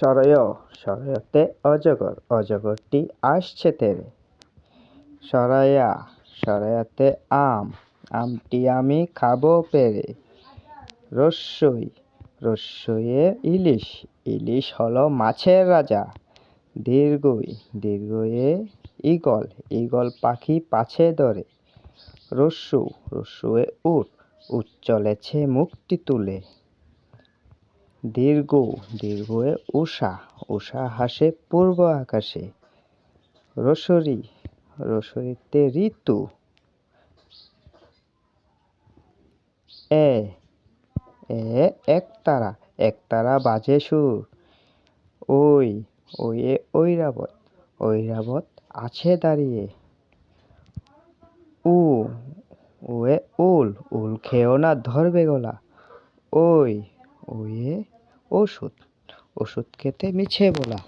সরয় সরয়তে অজগর অজগরটি আসছে তেড়ে। সরায়া সরায়াতে আম আমটি আমি খাবো পেড়ে। রস্যই রস্যইয়ে ইলিশ ইলিশ হলো মাছের রাজা। দীর্ঘই দীর্ঘইয়ে ঈগল ঈগল পাখি পাছে ধরে। রস্যু রস্যুয়ে উট উট চলেছে মুখটি তুলে। দীর্ঘ দীর্ঘয়ে উষা উষা হাসে পূর্ব আকাশে। রসরি রসরিতে ঋতু। এ এ একতারা বাজে সুর। ওই ওয়ে ঐরাবত ঐরাবত আছে দাঁড়িয়ে। উ উয়ে উল উল খেও না ধরবে গলা। ওই ওয়ে ওষুধ ওষুধ খেতে মিছে বলা।